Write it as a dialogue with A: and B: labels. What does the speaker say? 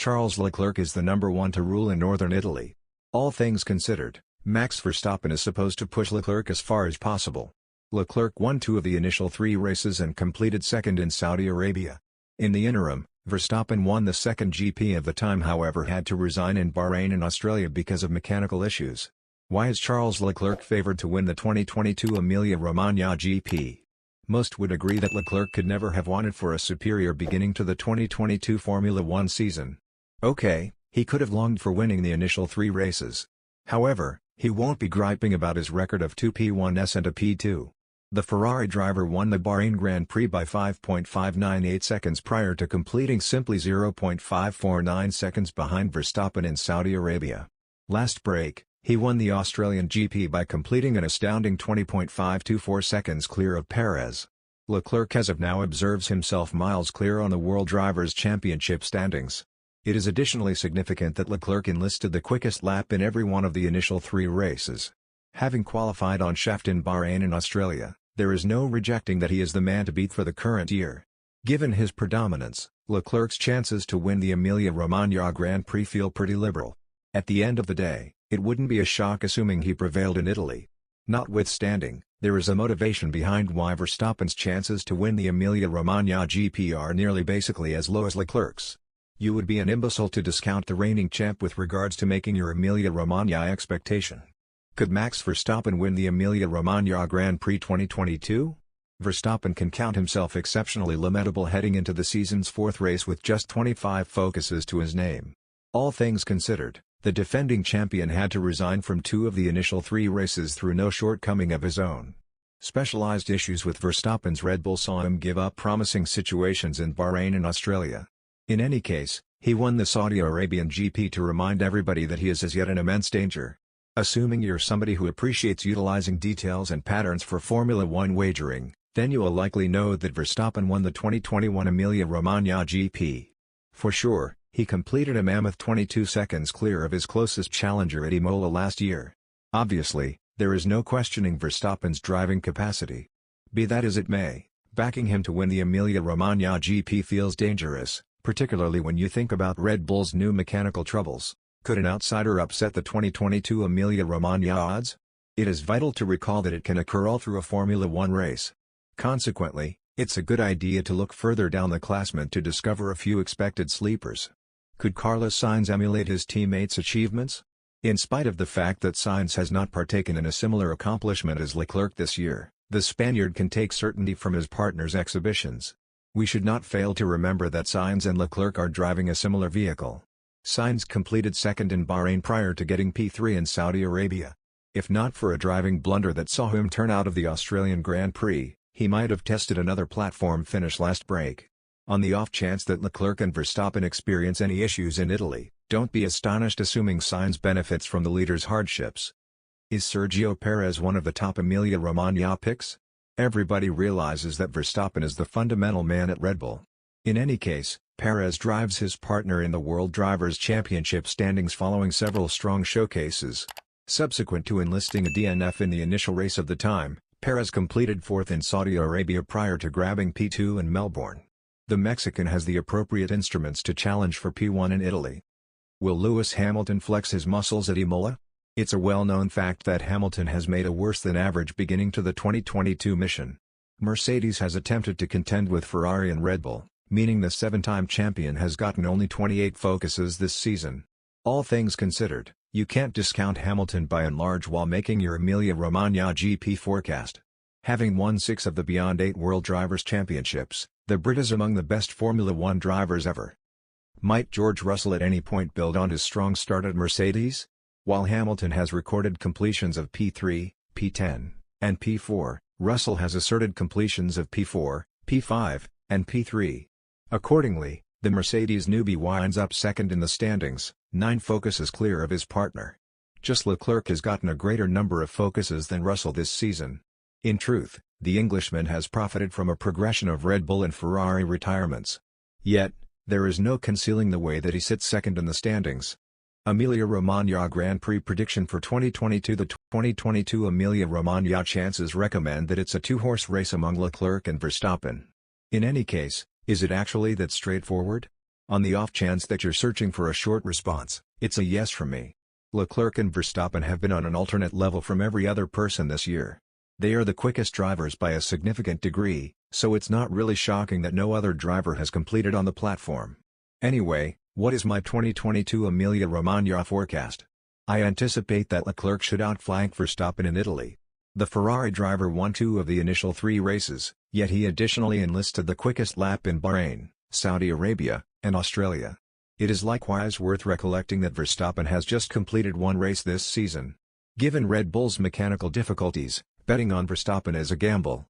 A: Charles Leclerc is the number one to rule in northern Italy. All things considered, Max Verstappen is supposed to push Leclerc as far as possible. Leclerc won 2 of the initial 3 races and completed second in Saudi Arabia. In the interim, Verstappen won the second GP of the time, however had to resign in Bahrain and Australia because of mechanical issues. Why is Charles Leclerc favored to win the 2022 Emilia Romagna GP? Most would agree that Leclerc could never have wanted for a superior beginning to the 2022 Formula One season. Okay, he could have longed for winning the initial 3 races. However, he won't be griping about his record of 2 P1s and a P2. The Ferrari driver won the Bahrain Grand Prix by 5.598 seconds prior to completing simply 0.549 seconds behind Verstappen in Saudi Arabia. Last break, he won the Australian GP by completing an astounding 20.524 seconds clear of Perez. Leclerc as of now observes himself miles clear on the World Drivers' Championship standings. It is additionally significant that Leclerc enlisted the quickest lap in every one of the initial 3 races. Having qualified on shaft in Bahrain and Australia, there is no rejecting that he is the man to beat for the current year. Given his predominance, Leclerc's chances to win the Emilia Romagna Grand Prix feel pretty liberal. At the end of the day, it wouldn't be a shock assuming he prevailed in Italy. Notwithstanding, there is a motivation behind why Verstappen's chances to win the Emilia Romagna GP are nearly basically as low as Leclerc's. You would be an imbecile to discount the reigning champ with regards to making your Emilia Romagna expectation. Could Max Verstappen win the Emilia Romagna Grand Prix 2022? Verstappen can count himself exceptionally lamentable heading into the season's 4th race with just 25 focuses to his name. All things considered, the defending champion had to resign from 2 of the initial 3 races through no shortcoming of his own. Specialized issues with Verstappen's Red Bull saw him give up promising situations in Bahrain and Australia. In any case, he won the Saudi Arabian GP to remind everybody that he is as yet in immense danger. Assuming you're somebody who appreciates utilizing details and patterns for Formula One wagering, then you will likely know that Verstappen won the 2021 Emilia Romagna GP. For sure, he completed a mammoth 22 seconds clear of his closest challenger at Imola last year. Obviously, there is no questioning Verstappen's driving capacity. Be that as it may, backing him to win the Emilia Romagna GP feels dangerous, particularly when you think about Red Bull's new mechanical troubles. Could an outsider upset the 2022 Emilia Romagna odds? It is vital to recall that it can occur all through a Formula One race. Consequently, it's a good idea to look further down the classement to discover a few expected sleepers. Could Carlos Sainz emulate his teammates' achievements? In spite of the fact that Sainz has not partaken in a similar accomplishment as Leclerc this year, the Spaniard can take certainty from his partner's exhibitions. We should not fail to remember that Sainz and Leclerc are driving a similar vehicle. Sainz completed second in Bahrain prior to getting P3 in Saudi Arabia. If not for a driving blunder that saw him turn out of the Australian Grand Prix, he might have tested another platform finish last break. On the off chance that Leclerc and Verstappen experience any issues in Italy, don't be astonished assuming Sainz benefits from the leader's hardships. Is Sergio Perez one of the top Emilia Romagna picks? Everybody realizes that Verstappen is the fundamental man at Red Bull. In any case, Perez drives his partner in the World Drivers' Championship standings following several strong showcases. Subsequent to enlisting a DNF in the initial race of the time, Perez completed 4th in Saudi Arabia prior to grabbing P2 in Melbourne. The Mexican has the appropriate instruments to challenge for P1 in Italy. Will Lewis Hamilton flex his muscles at Imola? It's a well-known fact that Hamilton has made a worse-than-average beginning to the 2022 mission. Mercedes has attempted to contend with Ferrari and Red Bull, meaning the 7-time champion has gotten only 28 focuses this season. All things considered, you can't discount Hamilton by and large while making your Emilia Romagna GP forecast. Having won 6 of the Beyond 8 World Drivers' Championships, the Brit is among the best Formula One drivers ever. Might George Russell at any point build on his strong start at Mercedes? While Hamilton has recorded completions of P3, P10, and P4, Russell has asserted completions of P4, P5, and P3. Accordingly, the Mercedes newbie winds up second in the standings, 9 focuses clear of his partner. Just Leclerc has gotten a greater number of focuses than Russell this season. In truth, the Englishman has profited from a progression of Red Bull and Ferrari retirements. Yet, there is no concealing the way that he sits second in the standings. Emilia Romagna Grand Prix prediction for 2022. The 2022 Emilia Romagna chances recommend that it's a 2-horse race among Leclerc and Verstappen. In any case, is it actually that straightforward? On the off chance that you're searching for a short response, it's a yes from me. Leclerc and Verstappen have been on an alternate level from every other person this year. They are the quickest drivers by a significant degree, so it's not really shocking that no other driver has completed on the platform. Anyway, what is my 2022 Emilia Romagna forecast? I anticipate that Leclerc should outflank Verstappen in Italy. The Ferrari driver won 2 of the initial 3 races, yet he additionally enlisted the quickest lap in Bahrain, Saudi Arabia, and Australia. It is likewise worth recollecting that Verstappen has just completed 1 race this season. Given Red Bull's mechanical difficulties, betting on Verstappen is a gamble.